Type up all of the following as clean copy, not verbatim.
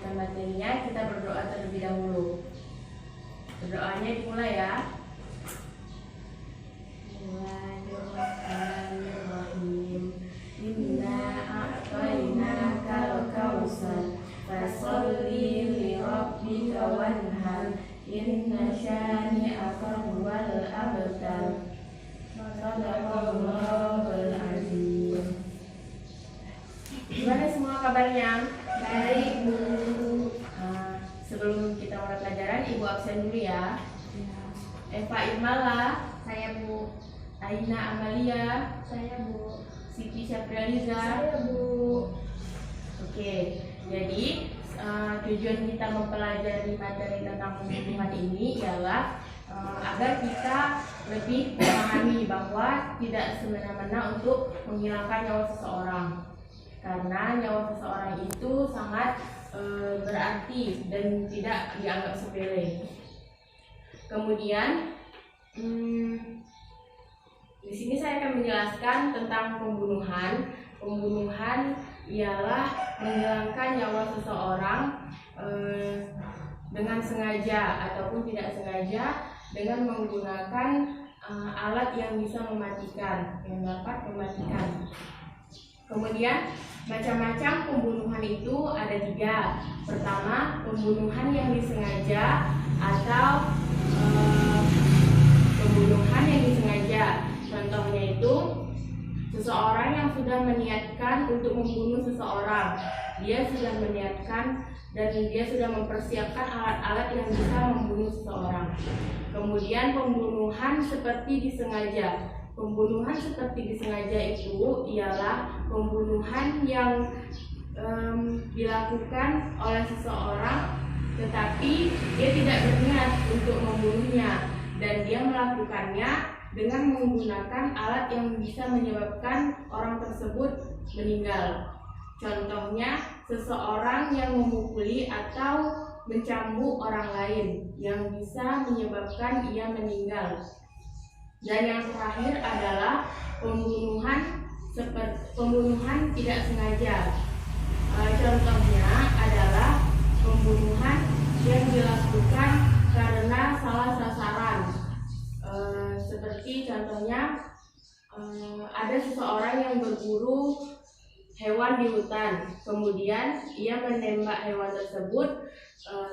menjelaskan materinya, kita berdoa terlebih dahulu. Berdoanya dimulai ya. Bismillahirrahmanirrahim. Inna a'tainakal kautsar fasholli li rabbika wanhar. Inna syani'aka huwal abtar. Shadaqallahul azim. Gimana semua kabarnya? Baik, Bu. Sebelum kita mulai pelajaran, Ibu absen dulu ya. Eva Irmala, Saya, Bu. Aina Amalia, Saya, Bu. Siti Syaprializa. Saya, Bu. Oke, jadi tujuan kita mempelajari materi tentang pembunuhan ini ialah agar kita lebih memahami bahwa tidak semena-mena untuk menghilangkan nyawa seseorang, karena nyawa seseorang itu sangat berarti dan tidak dianggap sepele. Kemudian di sini saya akan menjelaskan tentang pembunuhan. Pembunuhan ialah menghilangkan nyawa seseorang dengan sengaja ataupun tidak sengaja dengan menggunakan alat yang bisa mematikan, yang dapat mematikan. Kemudian macam-macam pembunuhan itu ada 3. Pertama, pembunuhan yang disengaja atau pembunuhan yang disengaja. Contohnya itu seseorang yang sudah meniatkan untuk membunuh seseorang. Dia sudah meniatkan dan dia sudah mempersiapkan alat-alat yang bisa membunuh seseorang. Kemudian pembunuhan seperti disengaja. Pembunuhan seperti disengaja itu ialah pembunuhan yang dilakukan oleh seseorang tetapi dia tidak berniat untuk membunuhnya, dan dia melakukannya dengan menggunakan alat yang bisa menyebabkan orang tersebut meninggal. Contohnya seseorang yang memukuli atau mencambuk orang lain yang bisa menyebabkan ia meninggal. Dan yang terakhir adalah pembunuhan tidak sengaja. Contohnya adalah pembunuhan yang dilakukan karena salah sasaran. Seperti contohnya ada seseorang yang berburu hewan di hutan, kemudian ia menembak hewan tersebut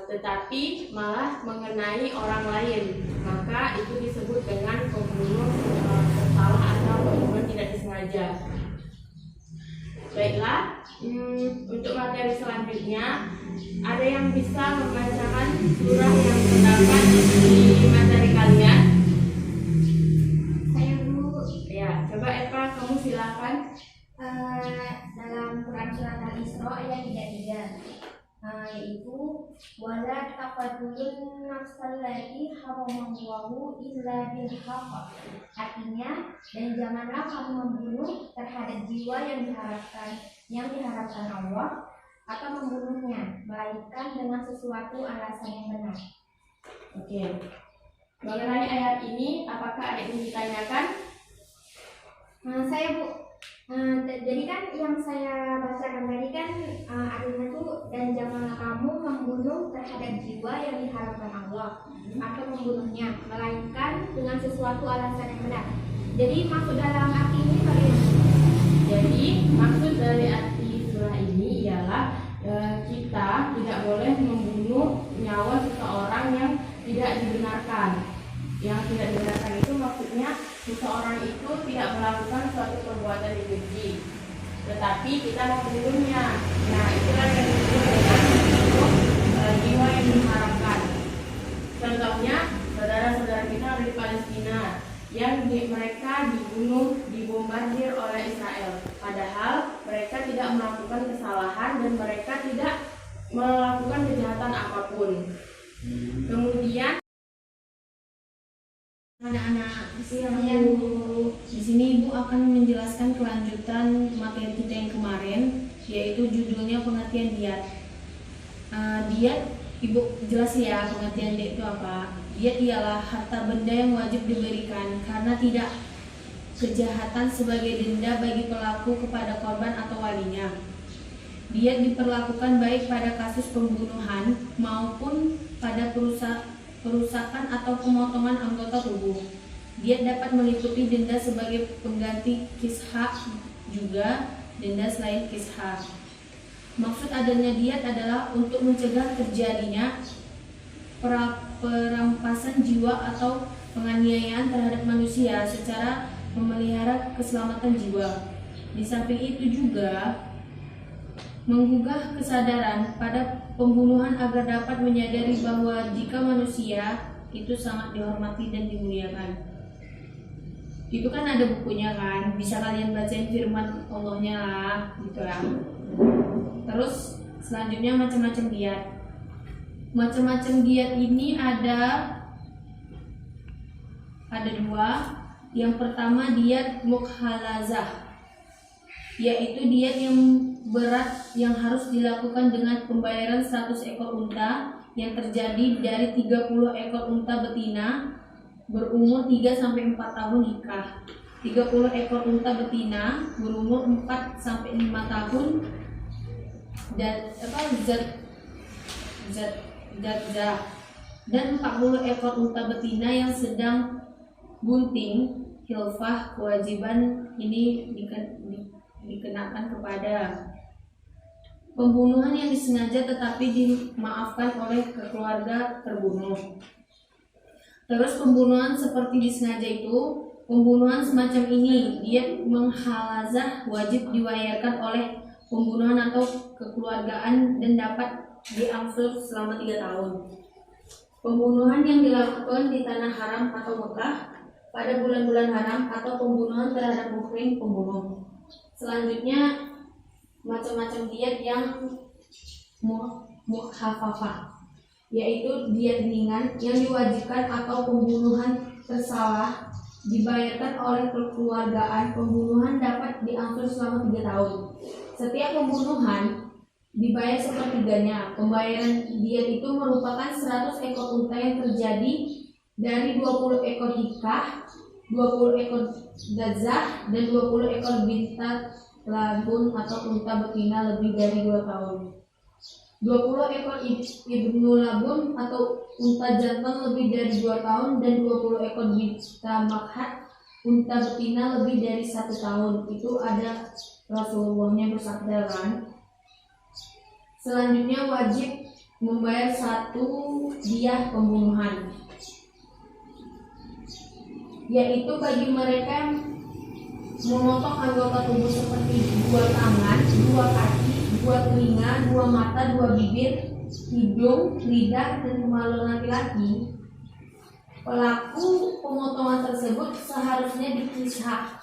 tetapi malah mengenai orang lain, maka itu disebut dengan pembunuh bersalah atau pembunuhan tidak disengaja. Baiklah, untuk materi selanjutnya ada yang bisa membacakan surah yang terdapat di materi kalian? Saya, Bu. Ya, coba Eva, kamu silakan. Dalam Quran surat Al-Isra ayat 33, yaitu wala taqtulun nafsal lati haramallahu illa bil haqq. Artinya, dan janganlah kamu membunuh terhadap jiwa yang diharapkan Allah atau membunuhnya melainkan dengan sesuatu alasan yang benar. Oke. Mengenai ayat ini, apakah ada yang ditanyakan? Saya, Bu. Jadi kan yang saya bacakan tadi kan artinya tuh, dan janganlah kamu membunuh terhadap jiwa yang diharapkan Allah atau membunuhnya melainkan dengan sesuatu alasan yang benar. Jadi maksud dalam arti ini bagaimana? Jadi maksud dari arti surah ini ialah kita tidak boleh membunuh nyawa seseorang yang tidak dibenarkan. Yang tidak dibenarkan itu maksudnya seseorang itu tidak melakukan suatu perbuatan yang keji, tetapi kita membunuhnya. Nah, itulah yang disebut dengan jiwa yang diharapkan. Contohnya saudara-saudara kita ada di Palestina yang mereka dibunuh, dibombardir oleh Israel, padahal mereka tidak melakukan kesalahan dan mereka tidak melakukan kejahatan apapun. Kemudian anak-anak, di sini Ibu akan menjelaskan kelanjutan materi kita yang kemarin, yaitu judulnya pengertian diat. Diat, Ibu jelasin ya pengertian diat itu apa. Diat ialah harta benda yang wajib diberikan karena tidak kejahatan sebagai denda bagi pelaku kepada korban atau walinya. Diat diperlakukan baik pada kasus pembunuhan maupun pada perusakan atau pemotongan anggota tubuh. Diat dapat meliputi denda sebagai pengganti kisah juga denda selain kisah. Maksud adanya diat adalah untuk mencegah terjadinya perampasan jiwa atau penganiayaan terhadap manusia secara memelihara keselamatan jiwa. Di samping itu juga menggugah kesadaran pada pembunuhan agar dapat menyadari bahwa jika manusia itu sangat dihormati dan dimuliakan. Itu kan ada bukunya kan, bisa kalian bacain firman Allahnya lah, gitu ya. Terus selanjutnya macam-macam diat. Macam-macam diat ini ada dua. Yang pertama diat mukhalazah, yaitu diat yang berat yang harus dilakukan dengan pembayaran 100 ekor unta yang terjadi dari 30 ekor unta betina berumur 3-4 tahun nikah. 30 ekor unta betina berumur 4-5 tahun dan dan 40 ekor unta betina yang sedang bunting khilfah. Kewajiban ini dikenakan kepada pembunuhan yang disengaja tetapi dimaafkan oleh keluarga terbunuh. Terus pembunuhan seperti disengaja itu, pembunuhan semacam ini diat mukhalazah wajib diwayarkan oleh pembunuhan atau kekeluargaan dan dapat diangsur selama 3 tahun. Pembunuhan yang dilakukan di tanah haram atau Mekah pada bulan-bulan haram atau pembunuhan terhadap muhrim pembunuh. Selanjutnya macam-macam diat yang mukhafafah, yaitu diat ringan yang diwajibkan atau pembunuhan tersalah dibayarkan oleh kekeluargaan. Pembunuhan dapat diangsur selama 3 tahun. Setiap pembunuhan dibayar sepertiganya. Pembayaran diat itu merupakan 100 ekor unta yang terjadi dari 20 ekor hikah, 20 ekor gazah, dan 20 ekor bintat labun atau unta betina lebih dari 2 tahun. 20 ekor ibnu labun atau unta jantan lebih dari 2 tahun dan 20 ekor binta makhat unta betina lebih dari 1 tahun. Itu ada Rasulullahnya bersabda kan. Selanjutnya wajib membayar 1 diah pembunuhan, yaitu bagi mereka memotong anggota tubuh seperti 2 tangan, 2 kaki, 2 telinga, 2 mata, 2 bibir, hidung, lidah, dan kemaluan laki-laki. Pelaku pemotongan tersebut seharusnya dikisah,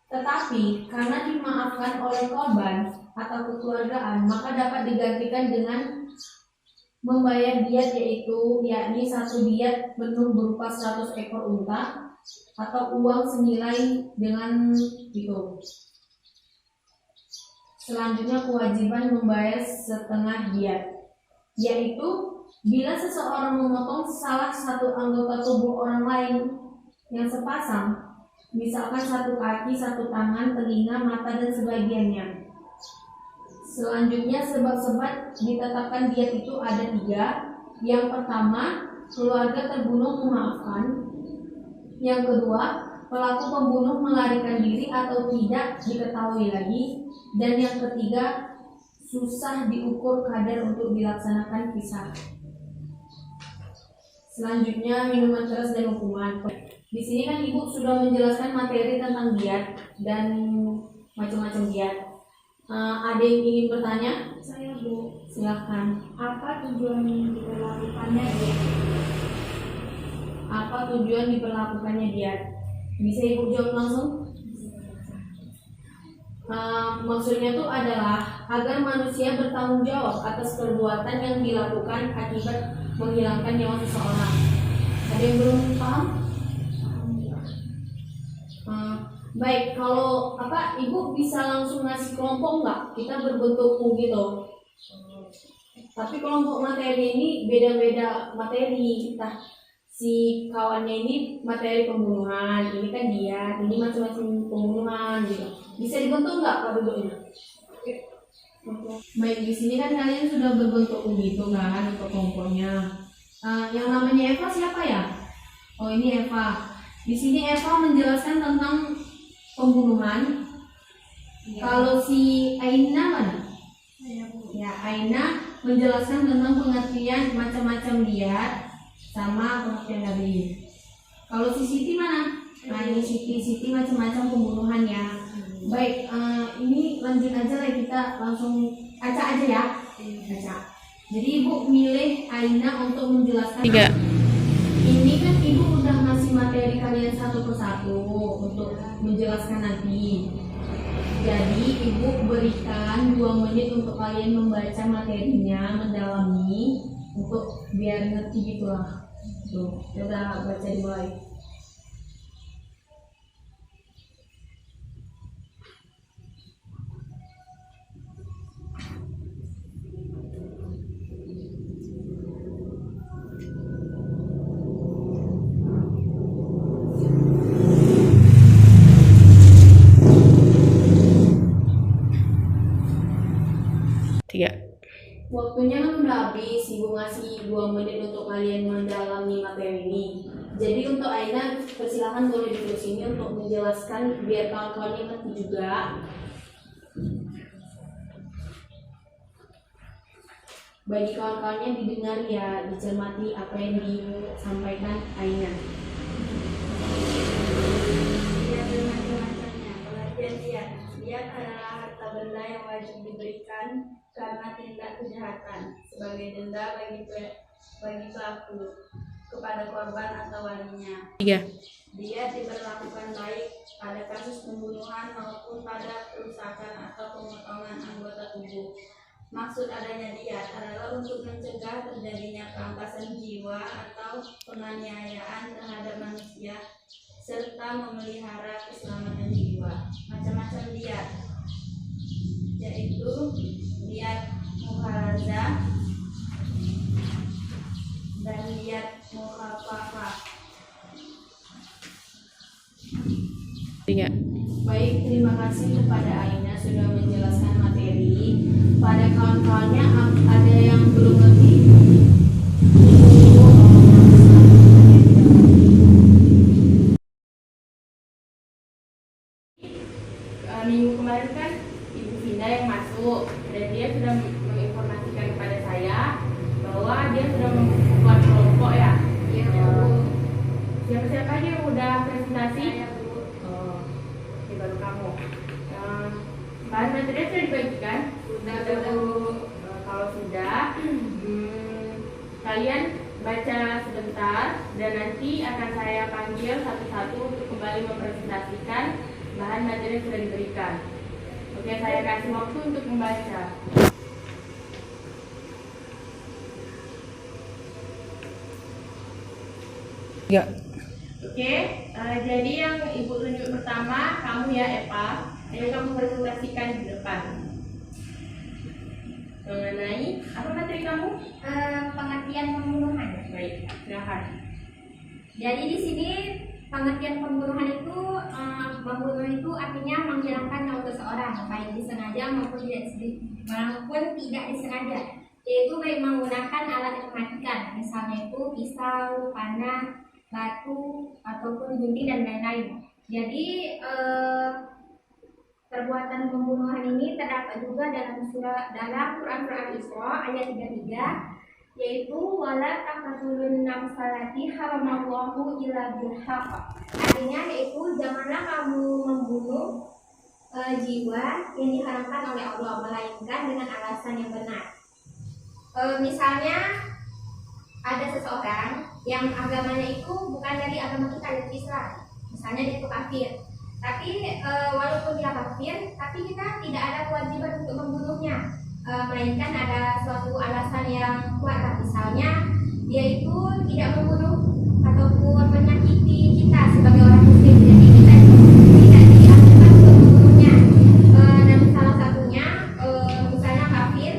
tetapi karena dimaafkan oleh korban atau kekeluargaan, maka dapat digantikan dengan membayar diat, yakni 1 diat penuh berupa 100 ekor unta atau uang senilai dengan itu. Selanjutnya kewajiban membayar setengah diat, yaitu bila seseorang memotong salah satu anggota tubuh orang lain yang sepasang, misalkan 1 kaki, 1 tangan, telinga, mata, dan sebagiannya. Selanjutnya sebab-sebab ditetapkan diat itu ada 3. Yang pertama, keluarga terbunuh memaafkan. Yang kedua, pelaku pembunuh melarikan diri atau tidak diketahui lagi. Dan yang ketiga, susah diukur kadar untuk dilaksanakan kisah. Selanjutnya minuman keras dan hukuman. Di sini kan Ibu sudah menjelaskan materi tentang diat dan macam-macam diat. Ada yang ingin bertanya? Saya Bu, Silakan. apa tujuan diberlakukannya diat? Apa tujuan diberlakukannya diat? Bisa Ibu jawab langsung? Maksudnya itu adalah agar manusia bertanggung jawab atas perbuatan yang dilakukan akibat menghilangkan nyawa seseorang. Ada yang belum paham? Baik, kalau Ibu bisa langsung ngasih kelompok nggak? Kita berbentuk U gitu. Tapi kelompok materi ini beda-beda materi. Entah si kawannya ini materi pembunuhan, ini kan dia, ini macam-macam pembunuhan gitu. Bisa dibentuk nggak Pak duduknya? Baik, di sini kan kalian sudah berbentuk begitu kan untuk kelompoknya. Yang namanya Eva siapa ya? Oh, ini Eva. Di sini Eva menjelaskan tentang pembunuhan. Kalau si Aina mana? Ya, Aina menjelaskan tentang pengertian macam-macam diat sama pengertian dari. Kalau si Siti mana? Nah, ini Siti macam-macam pembunuhan ya. Baik, ini lanjut aja lah, kita langsung acak aja ya. Acak. Jadi ibu milih Aina untuk menjelaskan. 3. Ini kan ibu udah ngasih materi kalian satu persatu untuk menjelaskan nanti. Jadi ibu berikan 2 menit untuk kalian membaca materinya, mendalami untuk biar ngerti gitulah. Tuh, coba baca dimulai. Waktunya kan udah habis, ibu ngasih 2 menit untuk kalian mendalami materi ini. Jadi untuk Aina, persilahkan boleh duduk sini untuk menjelaskan biar kawan-kawannya ngerti juga. Bagi kawan-kawannya didengar ya, dicermati apa yang disampaikan Aina. Dia bermacam-macamnya. Pengertian dia adalah harta benda yang wajib diberikan karena tindak kejahatan sebagai denda bagi pelaku kepada korban atau walinya. 3. Dia diberlakukan baik pada kasus pembunuhan maupun pada perusakan atau pemotongan anggota tubuh. Maksud adanya diat adalah untuk mencegah terjadinya perampasan jiwa atau penganiayaan terhadap manusia serta memelihara keselamatan jiwa. Macam-macam diat, yaitu diat muharaza dan diat mukhafafah. 3. Baik, terima kasih kepada Aina sudah menjelaskan materi. Pada kawan-kawannya ada yang belum ngerti? Minggu kemarin kan Ibu Vinda yang masuk dan dia sudah menginformasikan kepada saya bahwa dia sudah membuat kelompok ya. Siapa-siapa aja yang udah presentasi? Ini baru kamu. Bahan materinya sudah dibagikan? Sudah. Kalau sudah, kalian baca sebentar dan nanti akan saya panggil satu-satu untuk kembali mempresentasikan bahan materi yang sudah diberikan. Oke, saya kasih waktu untuk membaca. Ya. Oke, jadi yang ibu tunjuk pertama kamu ya Eva. Ayo kamu presentasikan di depan. Mengenai apa materi kamu? Pengertian pembunuhan. Baik, silakan. Jadi di sini pengertian pembunuhan itu membunuh itu artinya menghilangkan nyawa seseorang baik disengaja maupun tidak disengaja, yaitu baik menggunakan alat yang mematikan, misalnya itu pisau, panah, batu ataupun gunting dan lain-lain. Jadi perbuatan pembunuhan ini terdapat juga dalam Quran Al-Isra ayat 33, yaitu wala taqtulun nafsalati haramallahu illa bil haqq. Artinya yaitu janganlah kamu membunuh jiwa yang diharamkan oleh Allah melainkan dengan alasan yang benar. Misalnya ada seseorang yang agamanya itu bukan dari agama kita, yaitu Islam. Misalnya dia itu kafir. Tapi walaupun dia kafir, tapi kita tidak ada kewajiban untuk membunuhnya, melainkan ada suatu alasan yang kuat. Misalnya dia itu tidak membunuh ataupun menyakiti kita sebagai orang muslim, jadi kita tidak dianjurkan untuk membunuhnya. Dan salah satunya misalnya kafir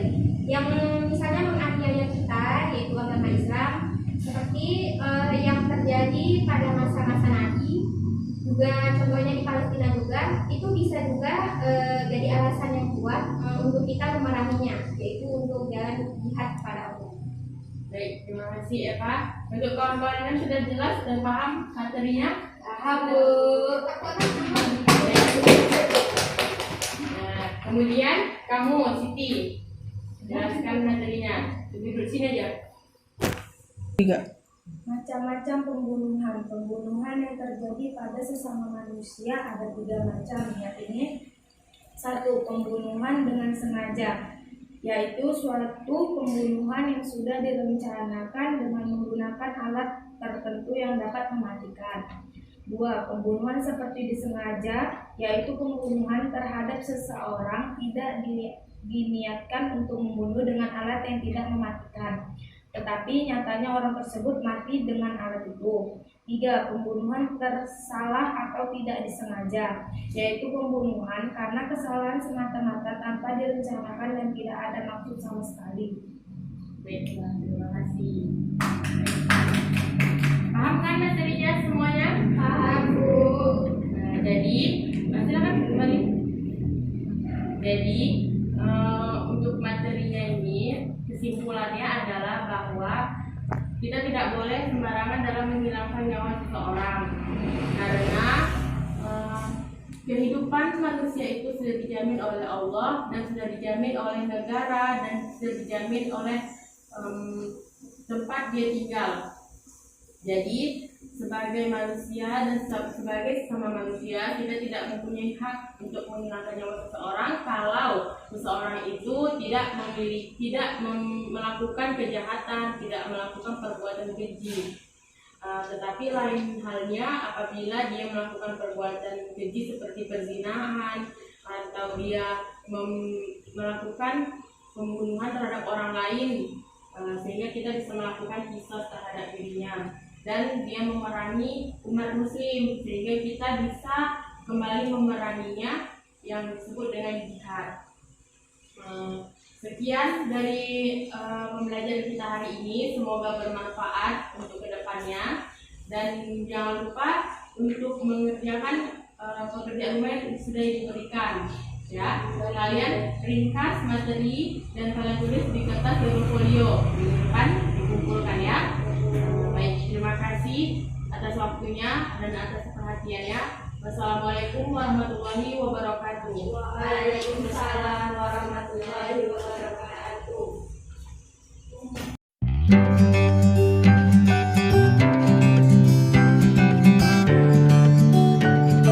yang misalnya menganiaya kita, yaitu agama Islam, seperti yang terjadi pada masa-masa Nabi, juga contohnya di Palestina juga, itu bisa juga jadi alasan yang kuat untuk kita memahaminya, yaitu untuk jalan jihad pada Allah. Baik, terima kasih Eva. Untuk kawan-kawan yang sudah jelas dan paham materinya? Paham, Bu. Nah, kemudian kamu Siti jelaskan materinya. Duduk sini aja. Macam-macam pembunuhan yang terjadi pada sesama manusia ada 3 macam, yakni 1. Pembunuhan dengan sengaja, yaitu suatu pembunuhan yang sudah direncanakan dengan menggunakan alat tertentu yang dapat mematikan. 2. Pembunuhan seperti disengaja, yaitu pembunuhan terhadap seseorang tidak diniatkan untuk membunuh dengan alat yang tidak mematikan, tetapi nyatanya orang tersebut mati dengan alat itu. 3. Pembunuhan tersalah atau tidak disengaja, yaitu pembunuhan karena kesalahan semata-mata tanpa direncanakan dan tidak ada maksud sama sekali. Baiklah, terima kasih. Paham kan materinya semuanya? Paham, Bu. Nah, jadi, silakan kembali. Jadi, untuk materinya ini kesimpulannya adalah bahwa kita tidak boleh sembarangan dalam menghilangkan nyawa seseorang, karena kehidupan manusia itu sudah dijamin oleh Allah dan sudah dijamin oleh negara dan sudah dijamin oleh tempat dia tinggal. Jadi sebagai manusia dan sebagai sesama manusia, kita tidak mempunyai hak untuk menghilangkan nyawa seseorang kalau seseorang itu tidak melakukan kejahatan, tidak melakukan perbuatan keji. Tetapi lain halnya apabila dia melakukan perbuatan keji seperti perzinahan atau dia melakukan pembunuhan terhadap orang lain, sehingga kita bisa melakukan qisas terhadap dirinya. Dan dia memerangi umat muslim sehingga kita bisa kembali memeranginya, yang disebut dengan jihad. Sekian dari pembelajaran kita hari ini, semoga bermanfaat untuk kedepannya, dan jangan lupa untuk mengerjakan pekerjaan rumah yang sudah diberikan, ya. Kalian ringkas materi dan kalian tulis di kertas folio di depan, dikumpulkan ya. Baik, terima kasih atas waktunya dan atas perhatiannya. Wassalamualaikum warahmatullahi wabarakatuh. Waalaikumsalam warahmatullahi wabarakatuh.